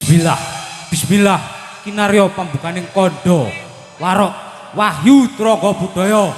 Bismillah, bismillah, kinarya pambukaning kandha warok Wahyu Traga Budaya.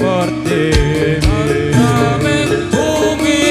Seperti bumi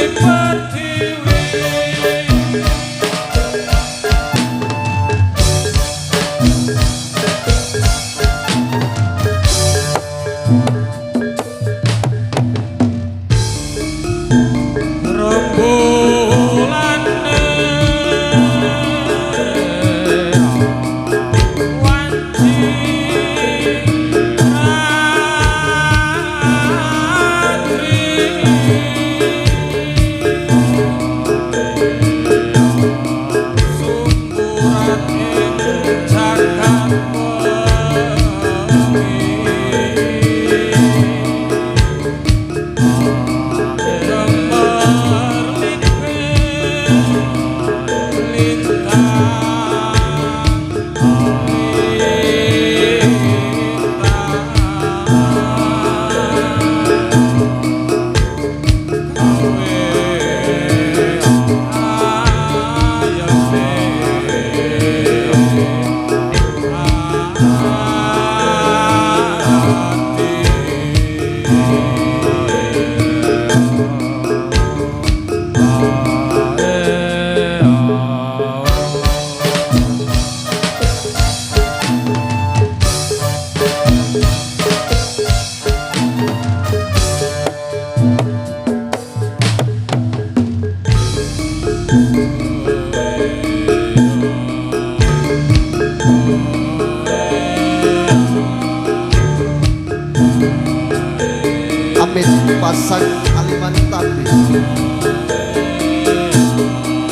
pasang aliman tapi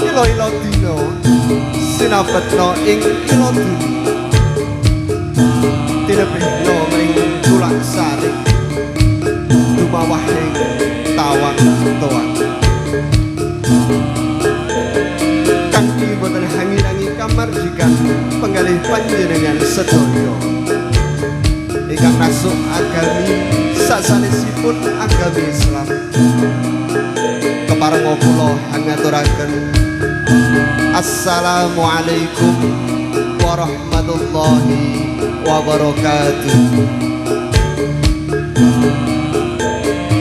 ilo-ilo dino sinabetno ing ilo duni tinebihno mring tulang sari dumawahing tawang toang kanthi boten hangi-hangi kamardikan penggalih panjenengan sedaya ingkang masuk agami sasanesipun agami Islam keparenga kula ngaturaken Assalamualaikum warahmatullahi wabarakatuh.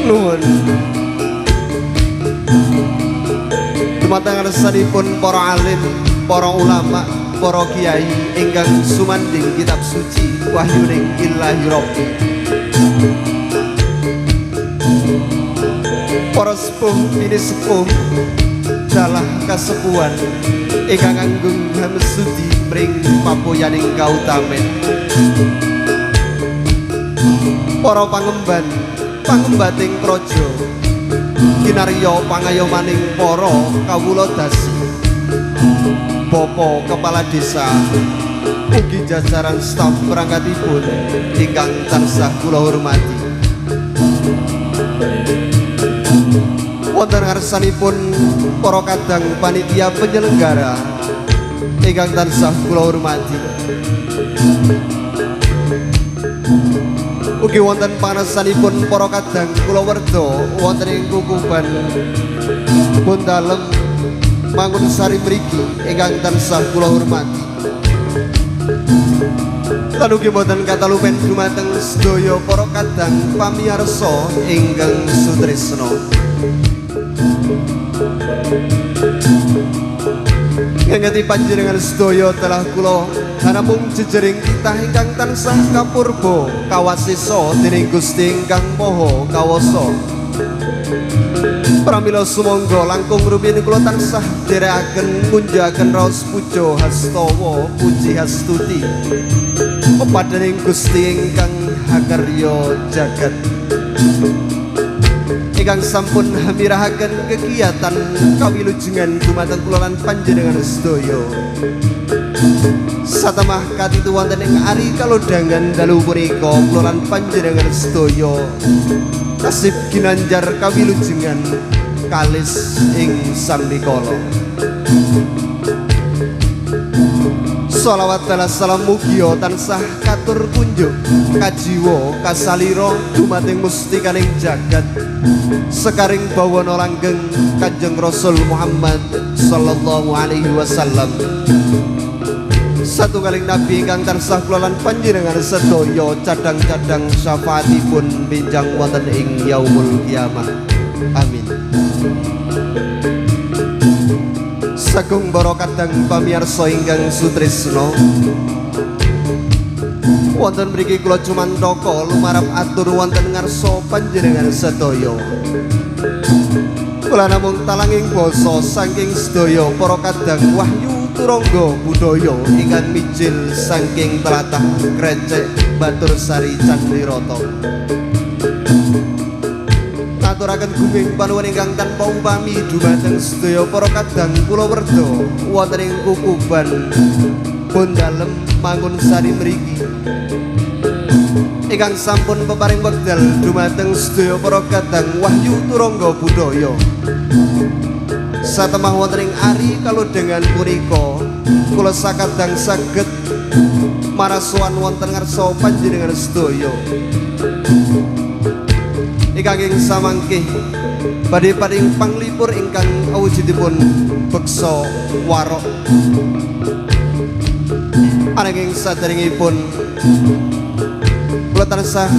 Nuwun dumateng ngarsanipun para alim, para ulama, para kiai ingkang sumanding kitab suci wahyuning Ilahi Rabbi, para sepuh bini sepuh dalah kasepuhan ingkang anggung hamsudi mring papoyaning kautamen, para pangemban pangembating praja kinarya pangayomaning para kawula dasi, Bapak Kepala Desa ugi jajaran staf perangkatipun ingkang tansah kula hormati. Wonten ngarsanipun para kadang panitia penyelenggara ingkang tansah kula hormati. Ugi wonten pangarsanipun para kadang kulawarga wonten ing Kukuban Bondalem Mangunsari mriki ingkang tansah kula hormati. Lan ugi boten katalupen dumateng sedaya para kadang pamiyarsa ingkang sutresna. Ngangeti panjenengan sedaya telah kula namung jejering titah ingkang tansah kapurba kawasesa dening Gusti ingkang Maha Kawasa. Pramila sumangga langkung rumiyin kula tansah dherekaken ngunjahaken raos puja hastawa puji hastuti pepadhaning Gusti ingkang hakarya jagat ingkang sampun hamirahaken kegiatan kawilujengan dumateng kula lan panjenengan sedaya. Satemah katitu wonten ing ari kalodhangan dalu punika kula lan panjenengan sedaya kasih ginanjar kawilujengan kalis ing sambikala. Shalawat dan salam mugia tansah katur kunjuk kajiwa kasalira dumateng mustikaning jagat sekaring bawana langgeng Kanjeng Rasul Muhammad sallallahu alaihi wasallam. Satunggaling nabi ingkang tansah kula lan panjenengan sedaya cadang-cadang syafaatipun benjang wonten ing yaumul kiamah. Amin. Sagung para kadang pamiyarsa ingkang sutresna, wonten mriki kula cumantaka lumarap atur wonten ngarsa panjenengan sedaya. Kula namung talanging basa saking sedaya para kadang wahyu turangga budaya ingkang mijil saking tlatah Krecek Batursari Candhirata. Ngaturaken gunging panuwun ingkang tanpa upami dumateng sedaya para kadang kulawarga wonten ing Kukuban Bondalem Mangunsari mriki ingkang sampun peparing wekdal dumateng sedaya para kadang wahyu turangga budaya. Satemah wonten ing ari kalodhangan punika kula sakadang saged marasuan wonten ngarsa panjenengan sedaya ingkang ing samangkih badhe paring panglipur ingkang awujudipun beksa warok. Ananging saderengipun kula tansah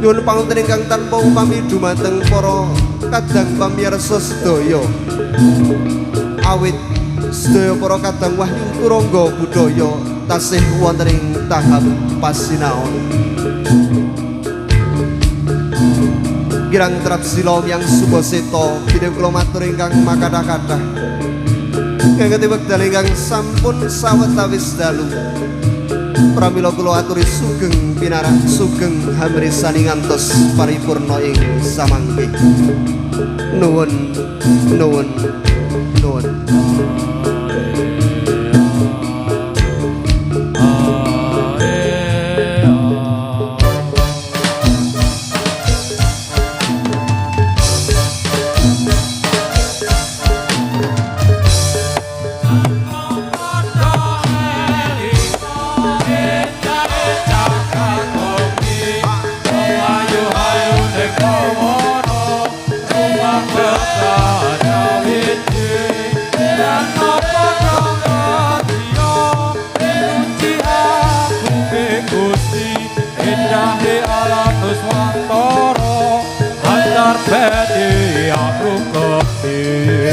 nyuwun pangunten ingkang tanpa upami dumateng para kadang pamiyarsa sedaya, awit sedaya para kadang wahyu turangga budaya tasih wonten ing tahap pasinaon. Girang trap silom yang subaseta bidhe kula matur ingkang makathah-kathah kangge wekdal ingkang sampun sawetawis dalu pramila kula aturi sugeng pinarak sugeng hamresani ngantos paripurna ing samangke nuwun nuwun nuwun Bedi aku kepilih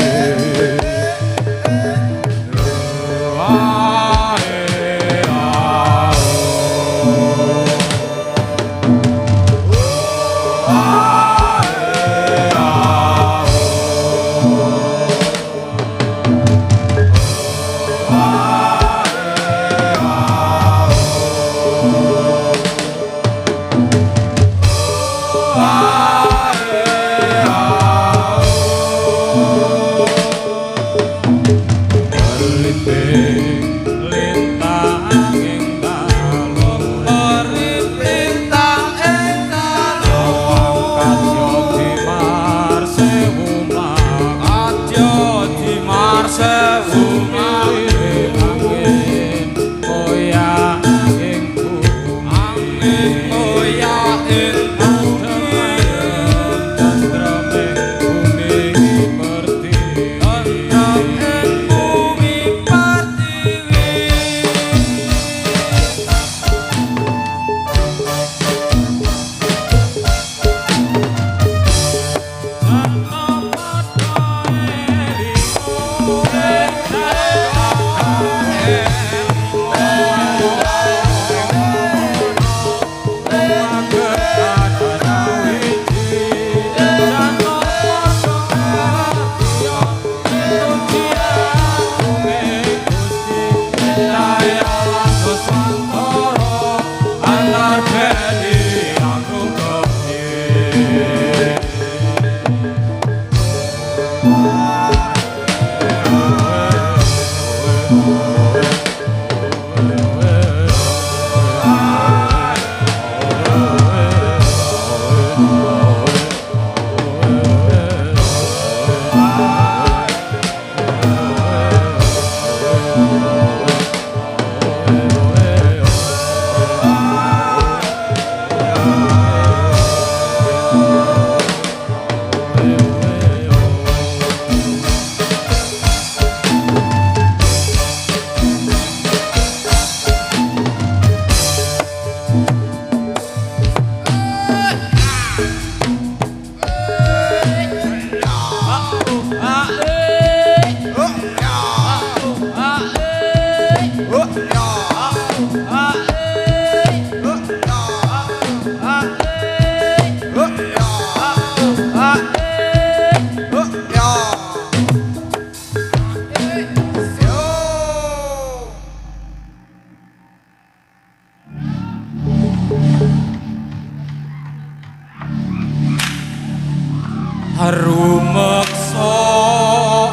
Rumeksa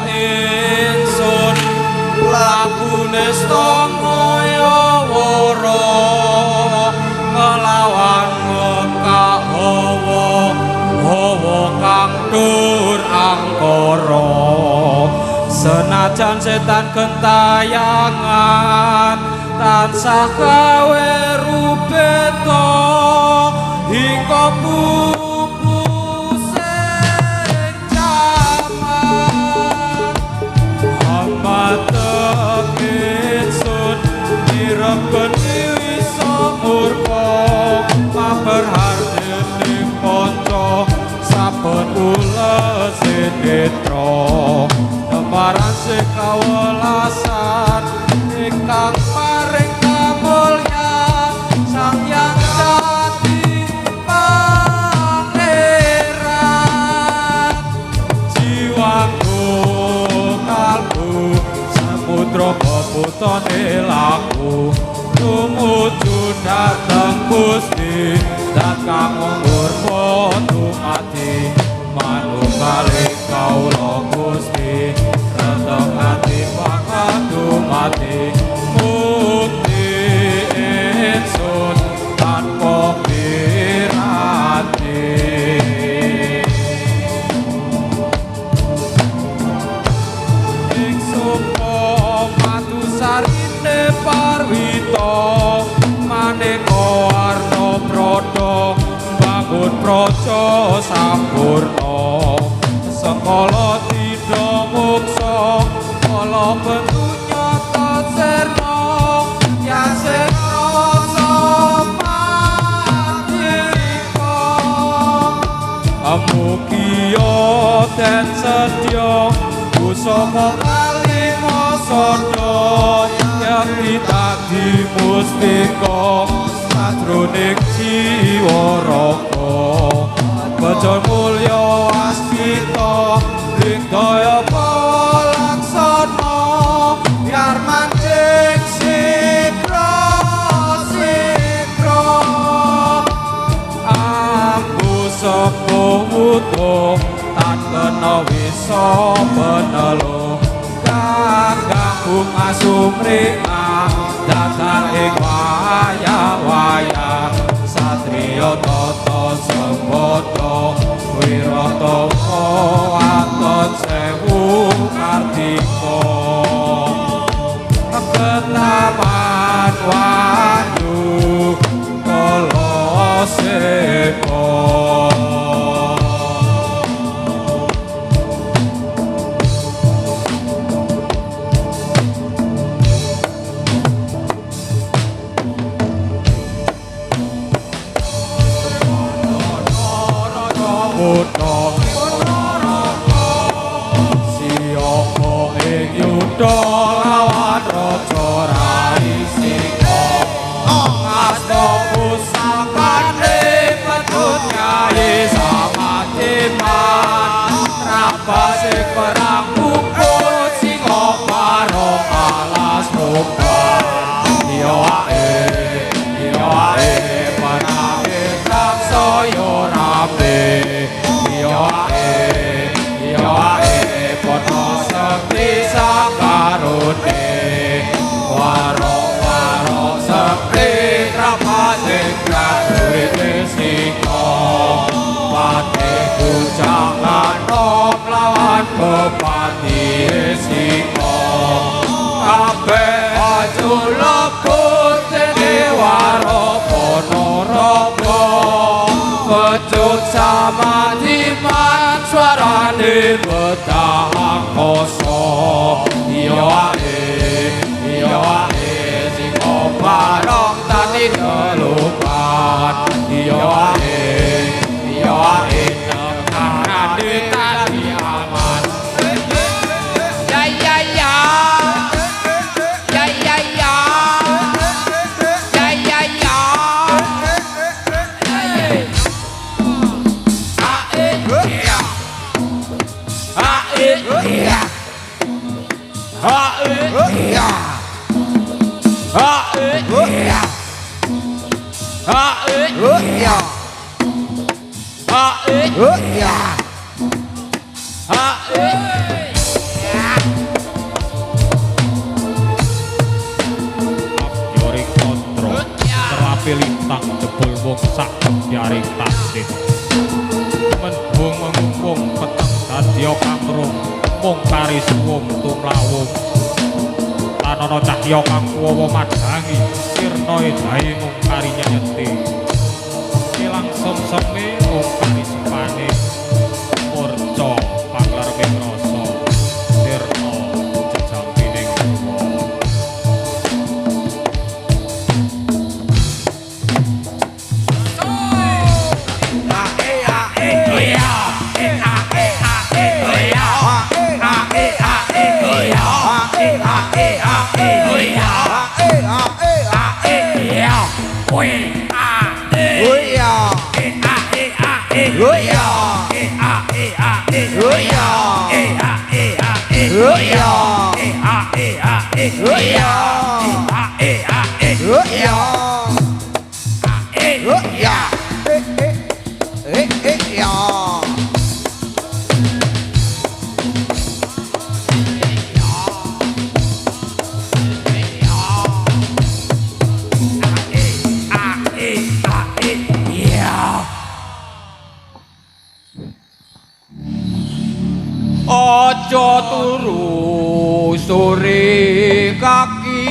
ingsun lakune stangaya wara nglawan ngekak hawa kang dur angkara senajan setan gentayangan tansah gawe rubeta hingga Geni samurka maberhardening kanca saben ules netra nemaran sekawelasan ingkang paring kamulyan Sang Hyang Jati Pangeran jiwaku kalbu samudra bebutane laku tumuju dhateng Gusti dat kang ngurpa dumati manunggaling kawula Gusti reteng ati pangadumati mukti ingsun tanpa piranti ing supa matusarine parwita maneka warna prada bangun praja sampurna sekala tidak muksa kala bentunya taserna yang serasa mandika amukiya dan sedya pusaka kalima sada yang ditadi mustika sajroning jiwa raga baja mulya wastita ing daya palaksana biar mancing sikra sikra aku sapa wutuh tan kena wisa penelo ganggung asumrika datar ing wayah-wayah satriya tata sembada wiratama waton sewu kartika ketaman wanyu kala seka lawan raja raisika asta pusakane petut nyai samatiman rapase perang pukul singa karo alas muka iya ae panake saksaya rapi iya ae padha sekti sakarone waro sekti rapate kadurite sika pate jangan lawan bupati sika kabeh aja lebur dene waro ponorogo pecut sama diman suarane betah koso iya ae sing barong tadi kelupan iya ae nekane tadi aman lintang jebul wong sak jaring tasik menbung mengumpung peteng dadya kamrung mung kari suwung tumlawung tanana cahya kang kuwawa madhangi sirna edahe mung kari nyanyeti ilang semseme mung kari sipane murca panglareping rasa sirna jejampining jiwa turu sore kaki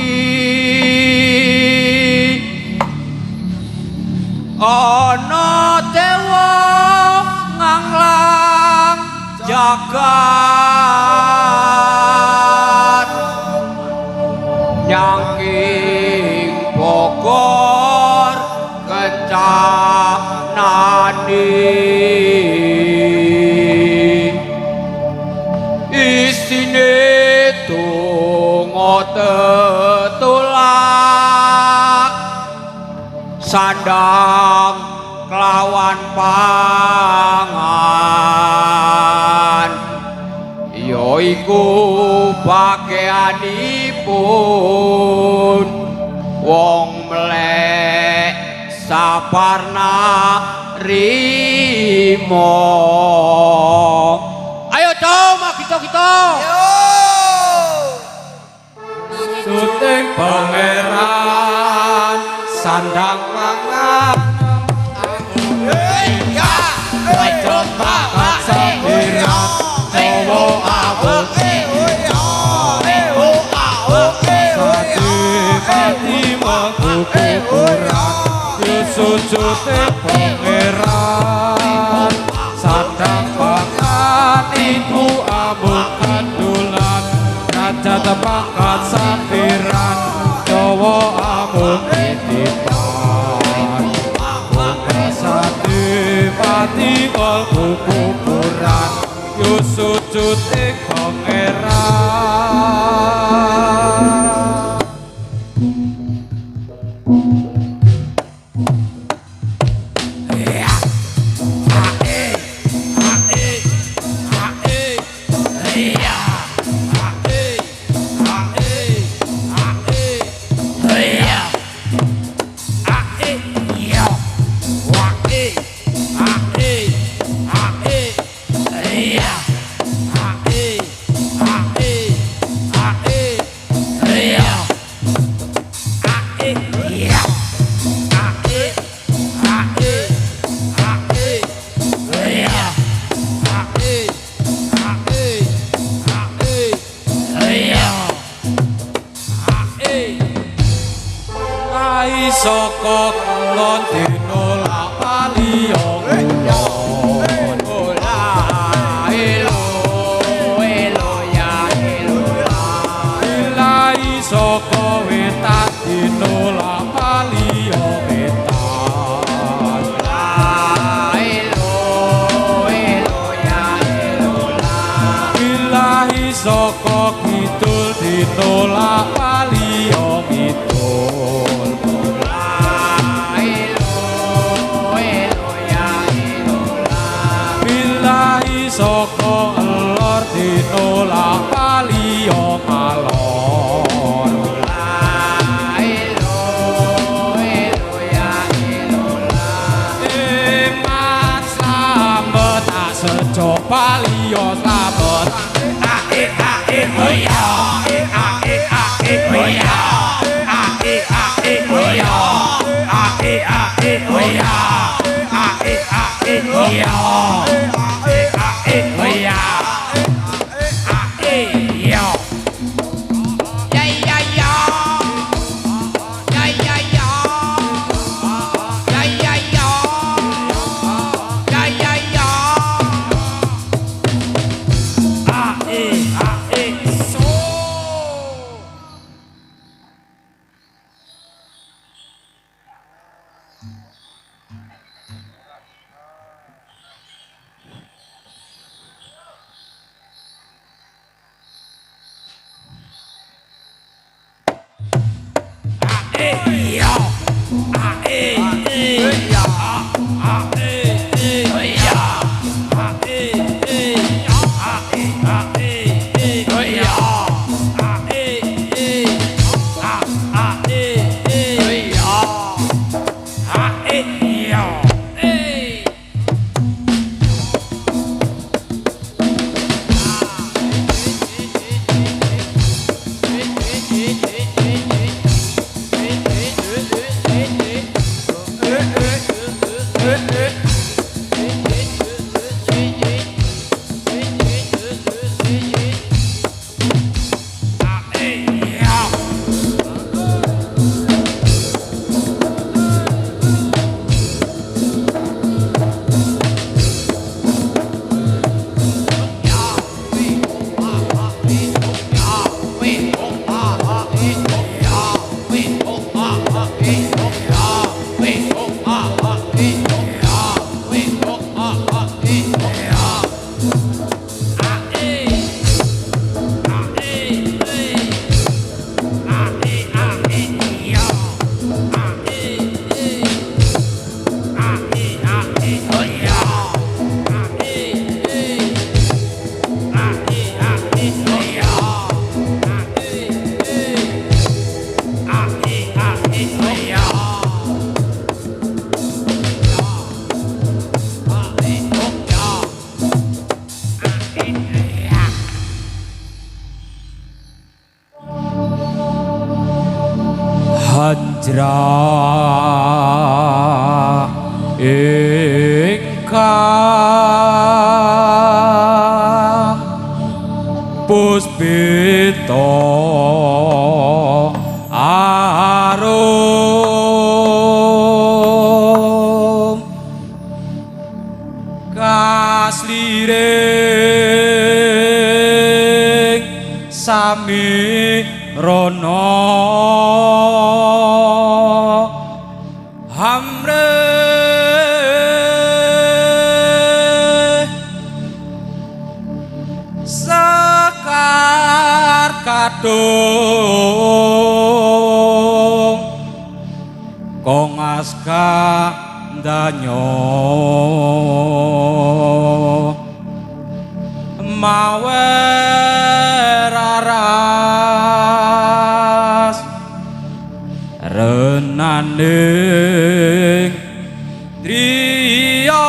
ana dewa nganglang jagat nyangking Bogor kencanani isine donga tetulak sandang kelawan pangan yaiku pakaianipun wong melek saparna rimo ayo coba kita Suting pangeran sandang mangan makan sampiran Jawa abot Sati mengkukuran Suting pangeran sandang mangan iku abot kandulan Raja tepakat sampiran Jawa amung titipan Sati pati kol kukuran Yusuf cutik pangeran Soko kulon dinolak paliyong kulon elo ya elo Ilai soko wetan dinolak paliyong wetan elo ya elo Ilahi soko kidul dinolak paliyong kidul Soko elor dinolak paliyong alor Iman selamat tak sejo paliyong selamat hijrah ingkang puspita arum kasliring sami rono hamre sekar kadung kongas kandanyo mawe raras renaning driya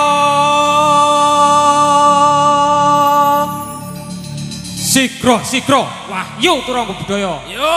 sikro wahyu turangga budaya yo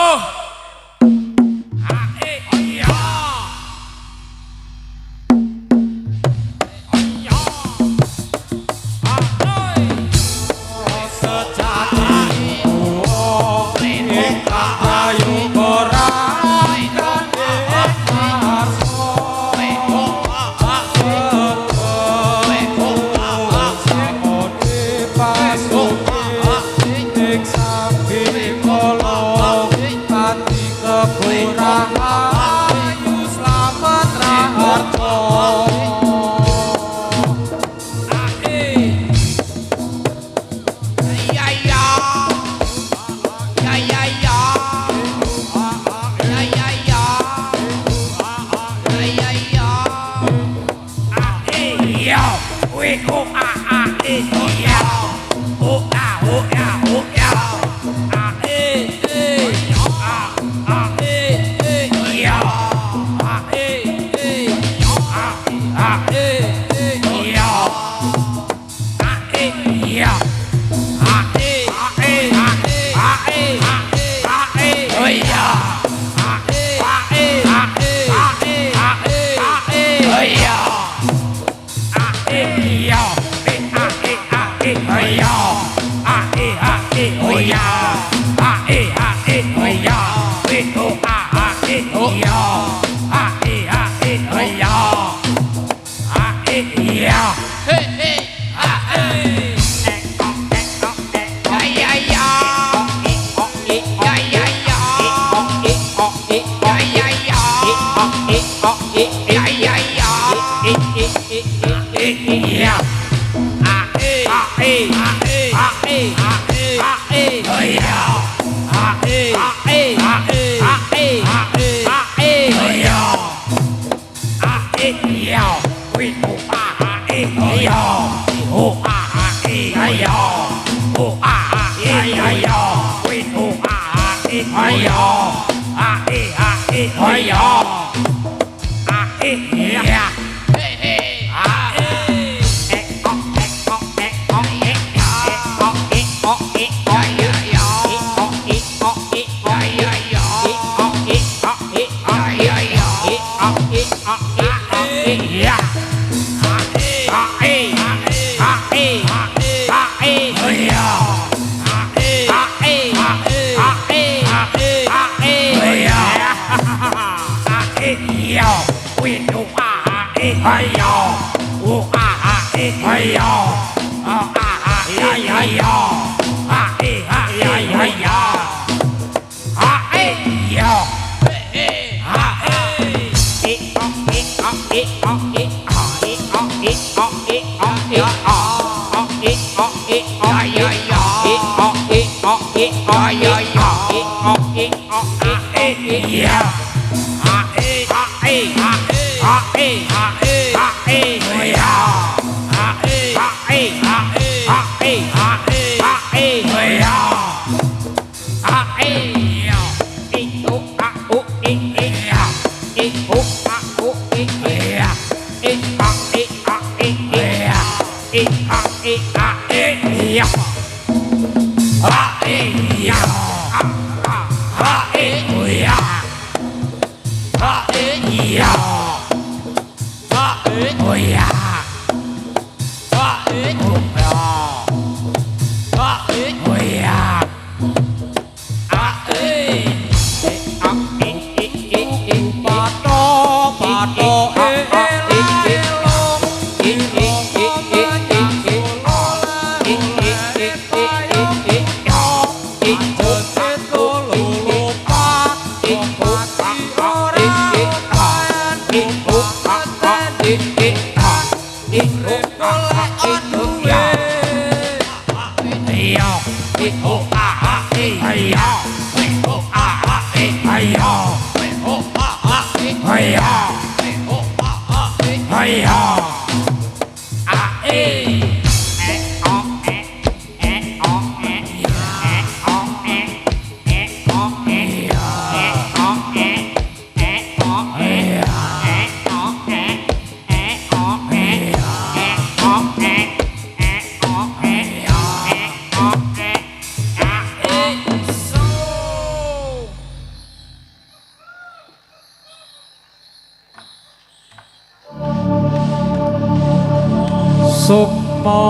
Sukma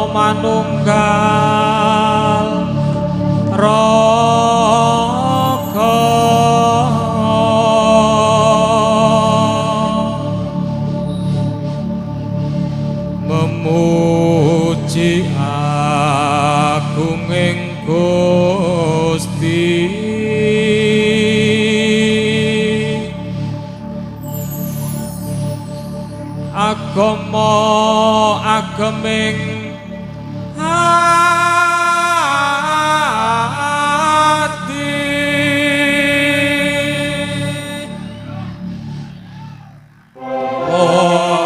manunggal raga memuji agunging Gusti agama ageming ati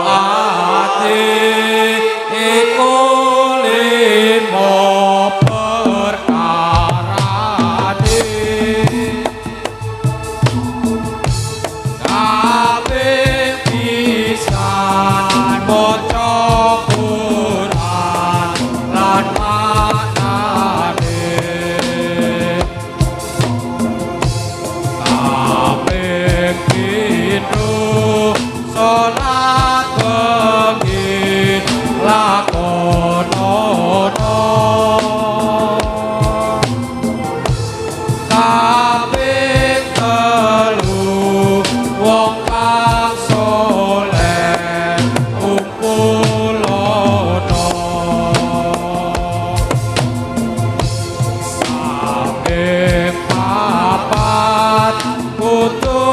ati iku limo perkarane kabeh pisan maca Quran lan maknane kabeh dina salat bengi lakonono kabeh telu wong kang saleh kumpulono kabeh papat putu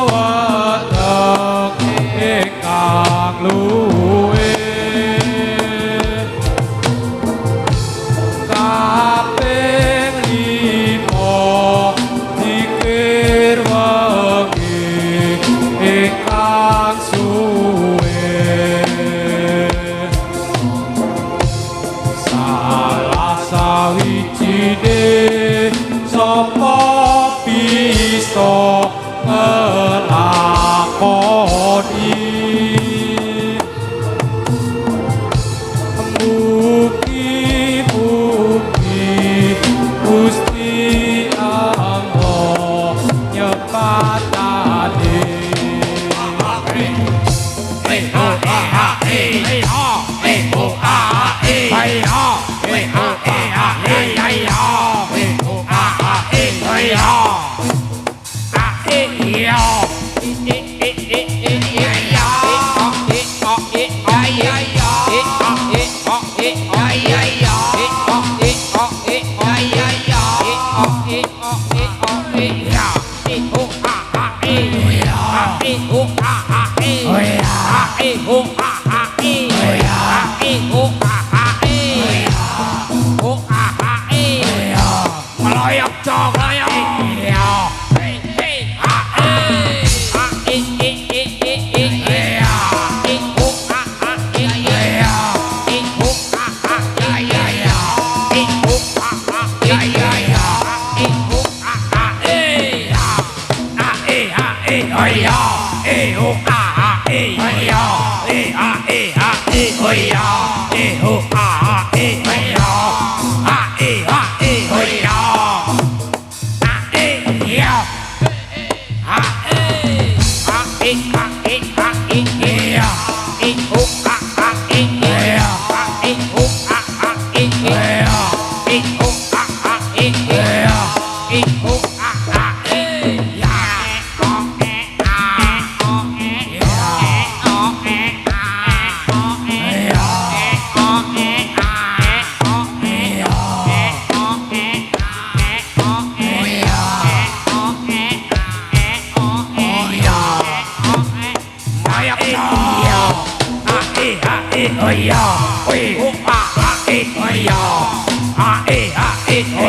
wedok ingkang luwe kabeh limo dikir wengi ingkang suwe salah sawijine sapa bisa ngelakoni mugi-mugi Gusti Allah nyepatane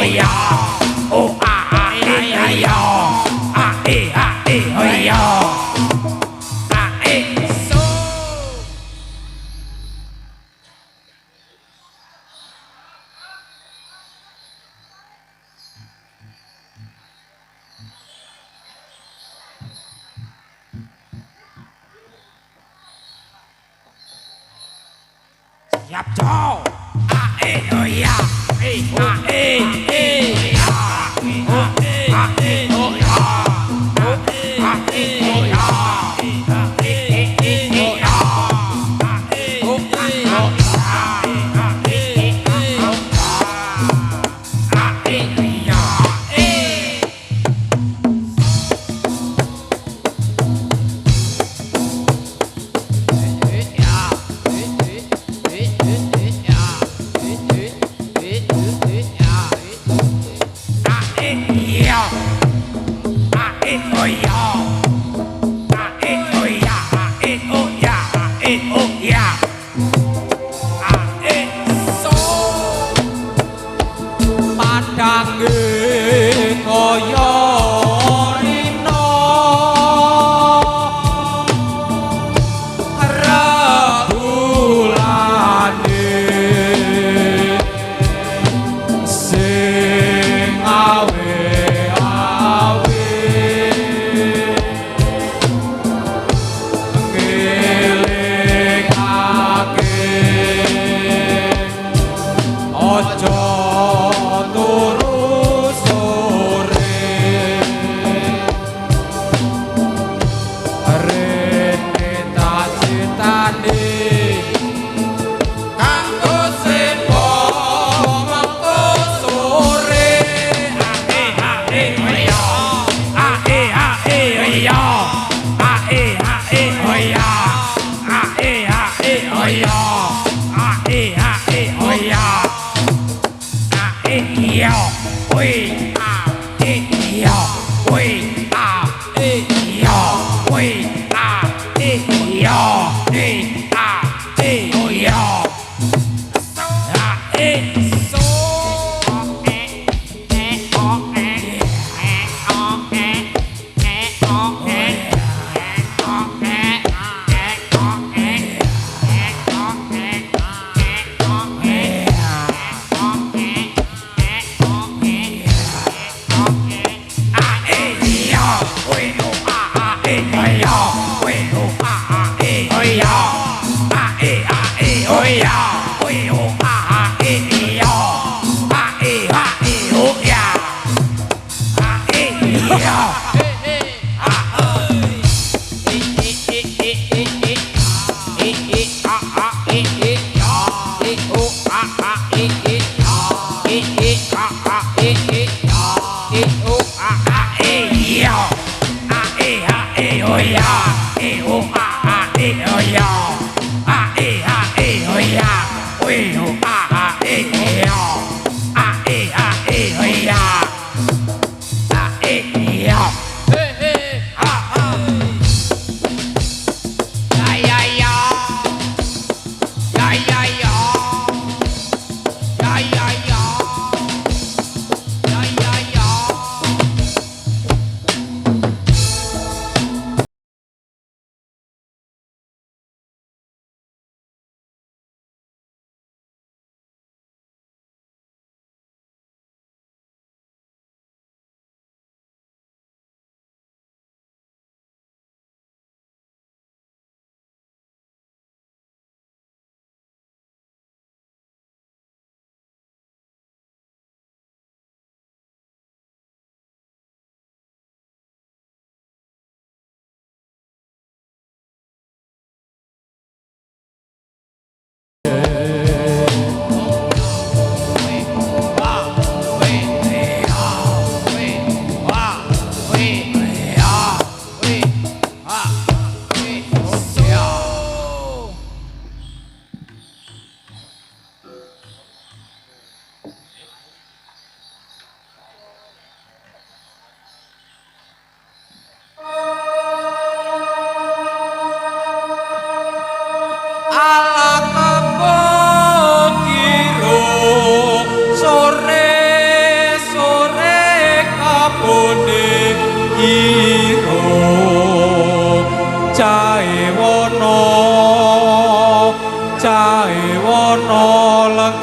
ya oh ya oh ya so siap cowok oh ya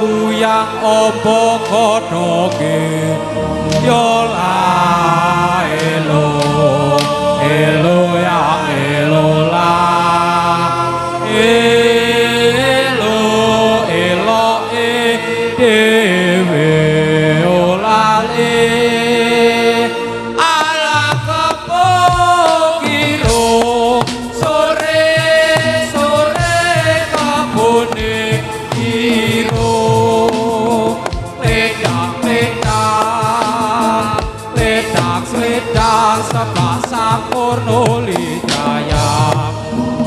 kuyang opo kodoke yo la elo elo ya elo la elo elo dewe olale ala kepokiro sore sore kabone kiro ledak ledak ledak ledak sebelah sampurno lijaya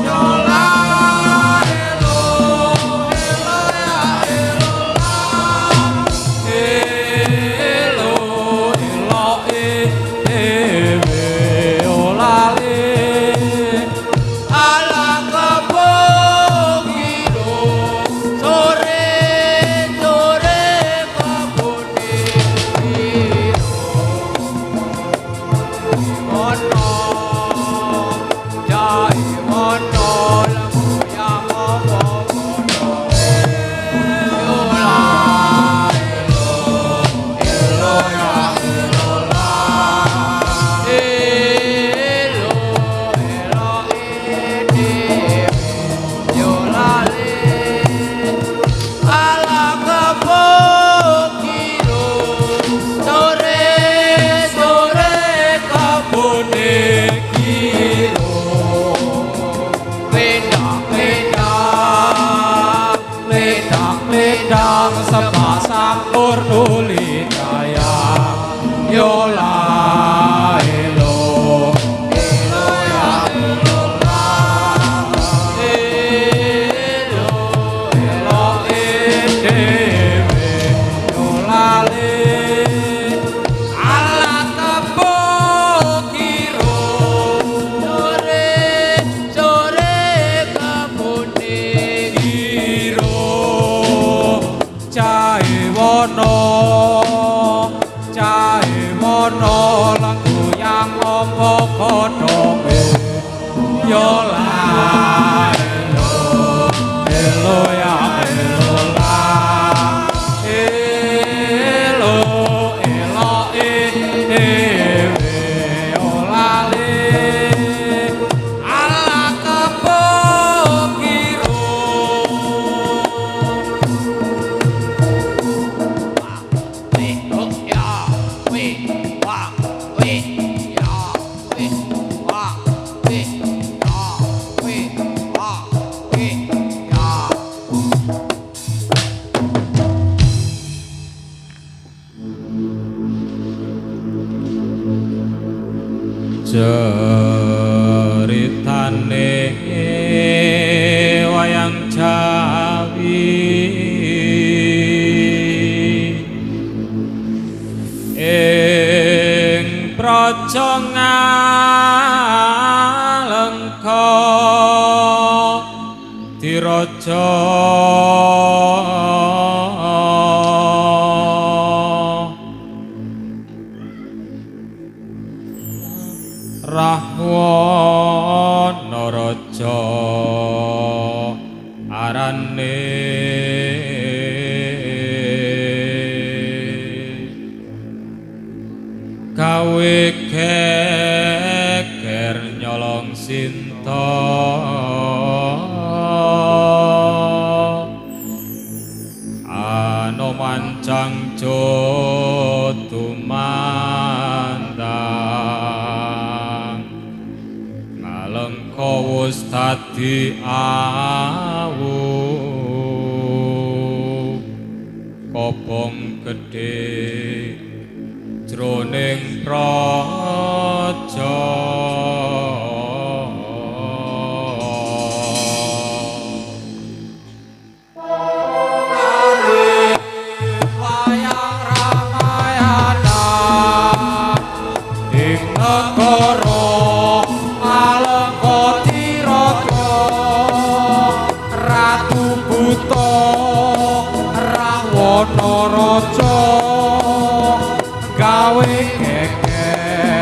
yola elo elo ya elo la elo elo dewe olale ala kepokiro sore sore kabone kiro ono jai ono lagu yang opo kono yola elo ya elo la elo elo dewe yola le ala kepokiro sore sore kabone kiro ledak ledak ledak ledak sepasang purno lijaya yola elo elo ya elo la elo elo dewe yolale ala kepokiro sore sore kabone kiro cahe wono lagu yang opo kodoke yola elo elo ya elo la elo elo dewe olale ala kepokiro we oh ya we wa we ya we wa we ya we wa we ya ceritane wayang Jawi ing praja Ngalengka diraja Rahwana raja arane gawe geger nyolong sinta anomancang jotumandang ngalengka wis dadi awu kobong gedhe jroning praja wayang Ramayana ing negara Alengka Tirata Ratu Buta Rahwana raja gawe geger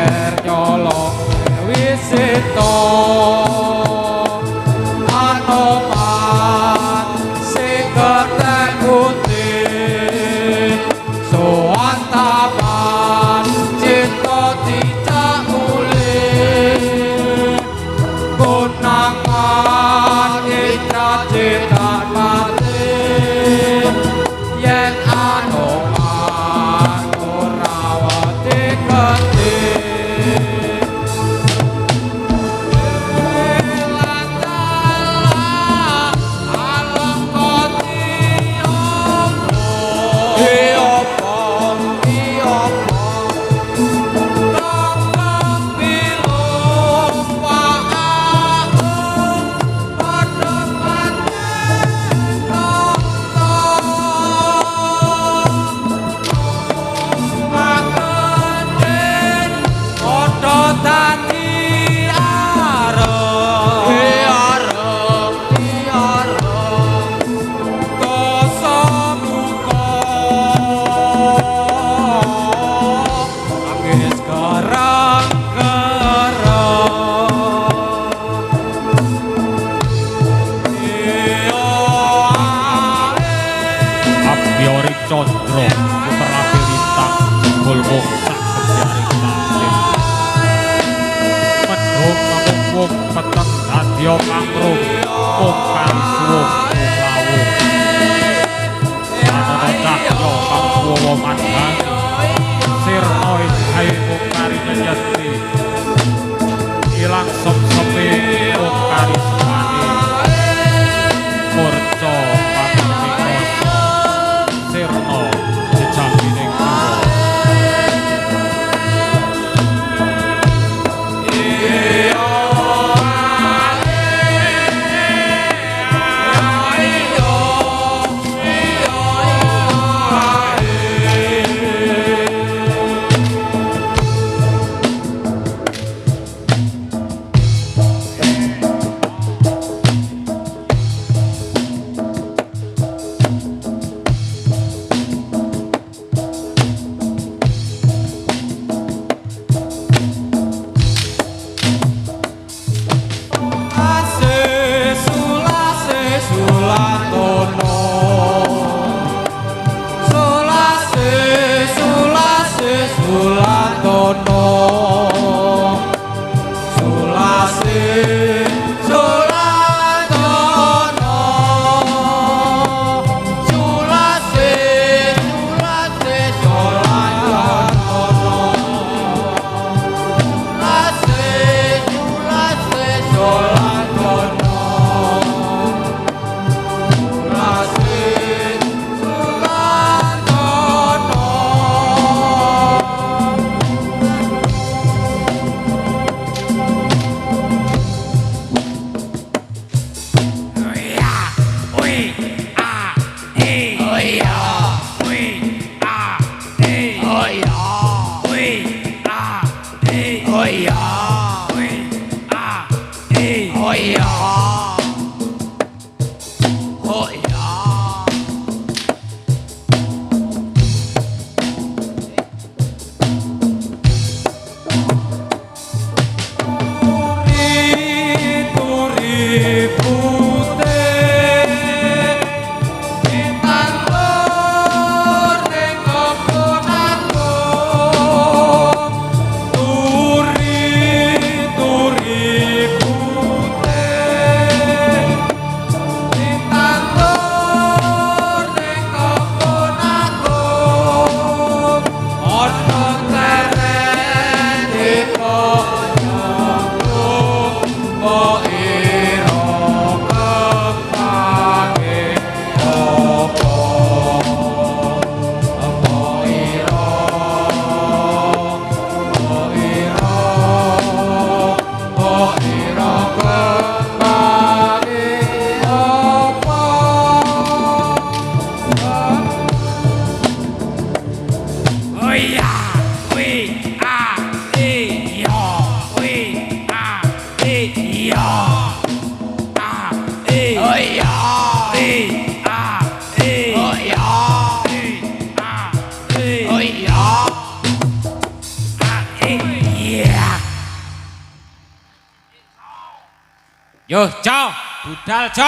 Yo, co, budal co.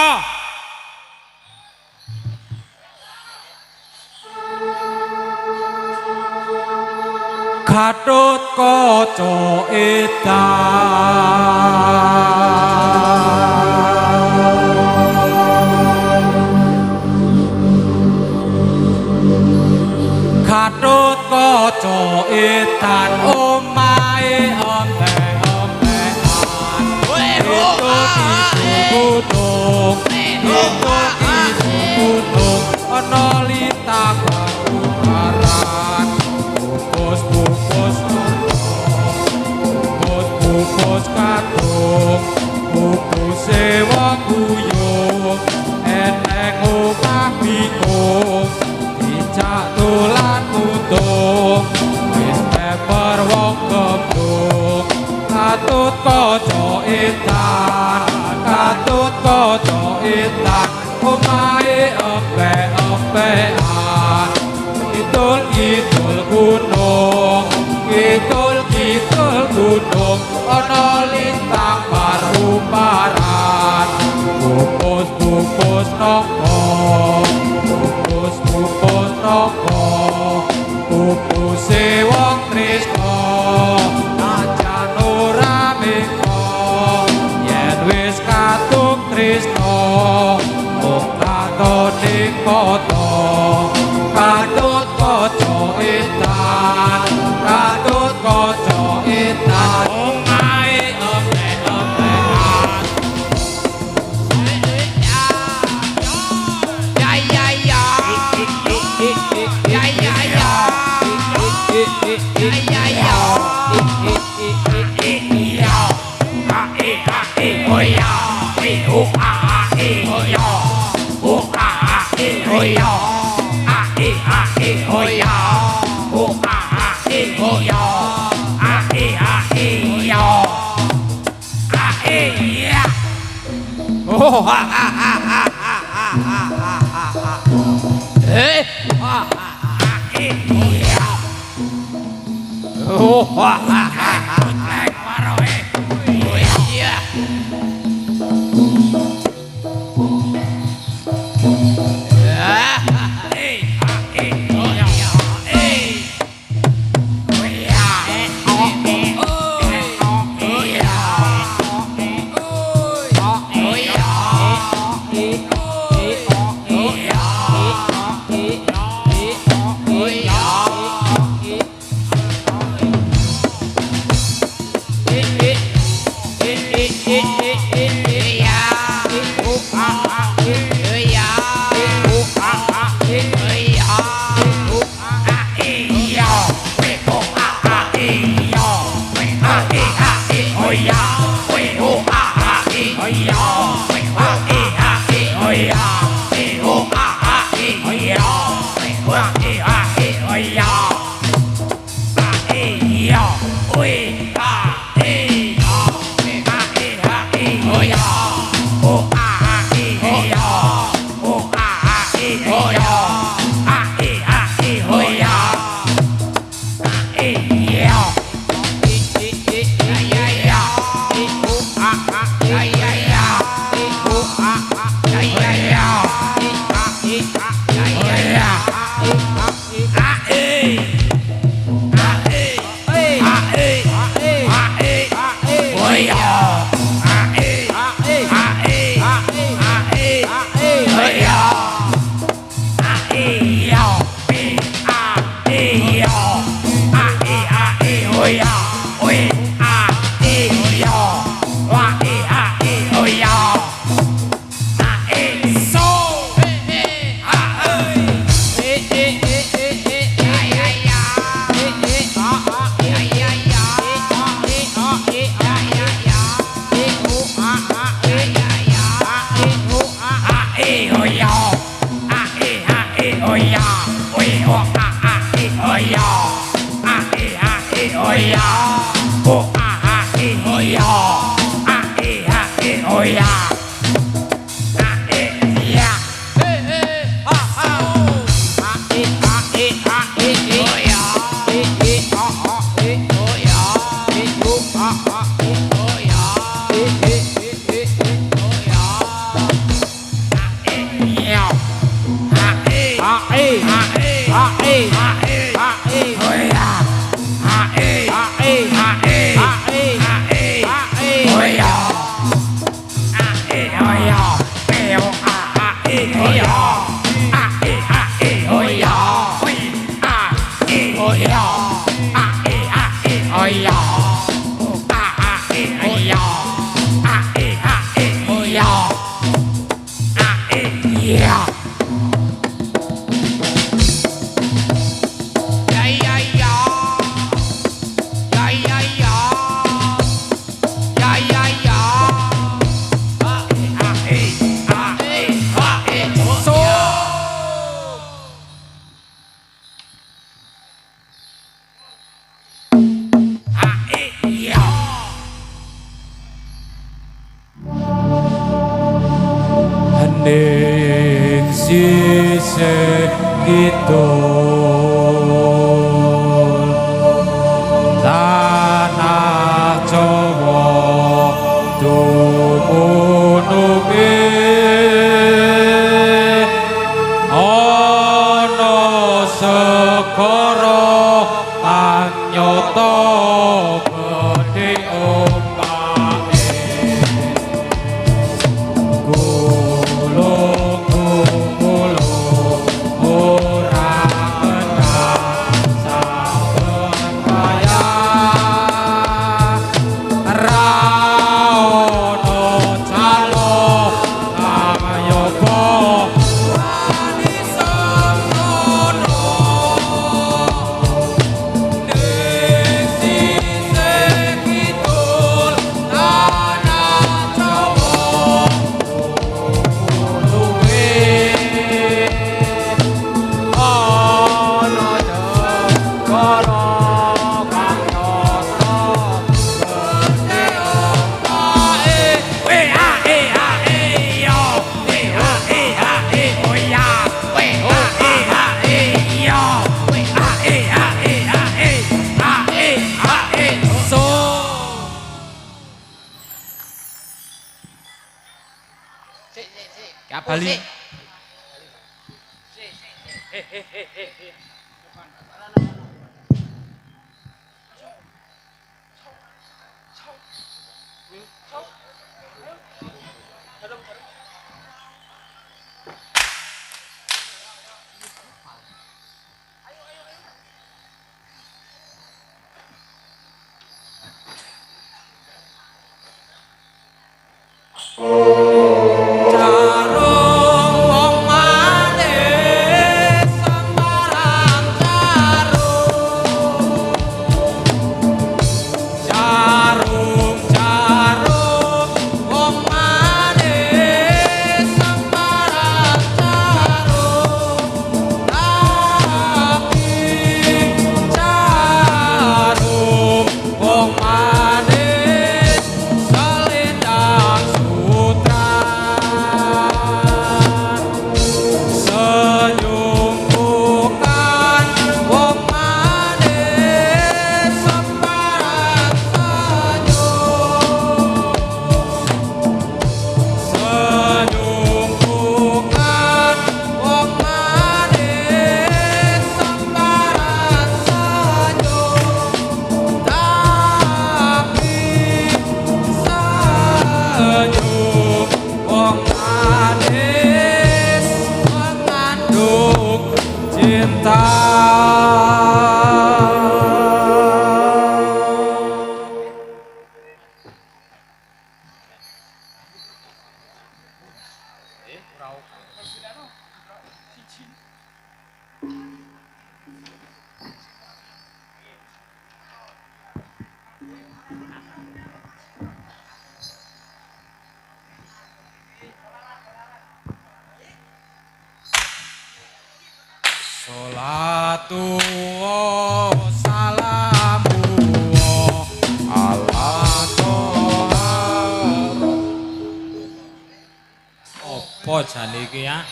Gatut kaca edan. Gatut kaca edan. etan omae ombe-ombean gunung gunung ana lintang baran bungkus katung bungkuse wong guyung eneng omah bingung dicak dolan untung wis meper wong kembung katut kaca edan omahe empe-empean kidul gunung ana lintang paruparan bungkus nangka bungkuse wong tresna ajan ora mengko yen wis katung tresna mung katone kota katut kaca edan omahe empe-empean Oh ha ha ha ha ha ha ha. Eh ha ha ha iya. Oh ha ha ha ha. Lek maroe. Oh iya. Ya Bali. Salatu salamu ala toha. Apa jane iki ya?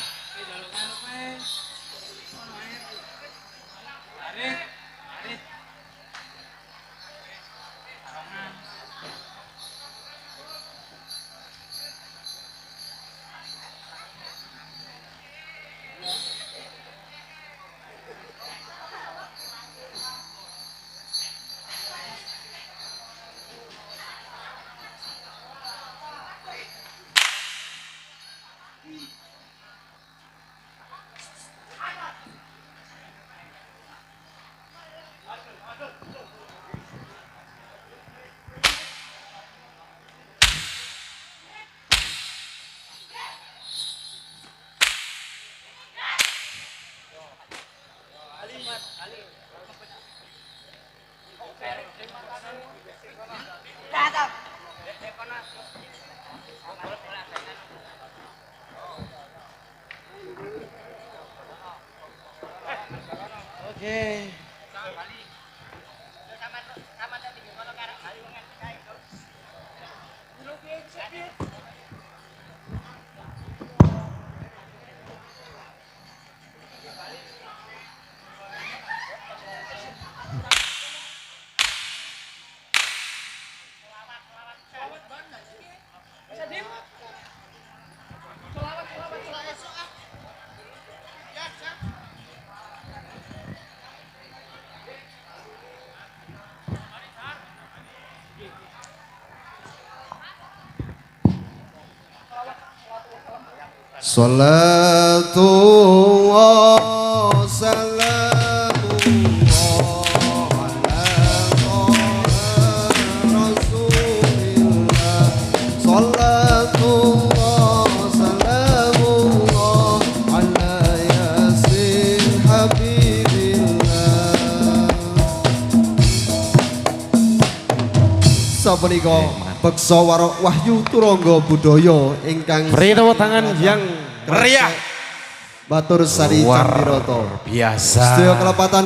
Salatu wa salamu ala Rasulillah. Salatu wa salamu ala Yasin Habibillah. Sapunika beksa warok Wahyu Turangga Budaya ingkang beri tepuk tangan yang meriah batur sari luar Candiroto biasa. sedaya kelepatan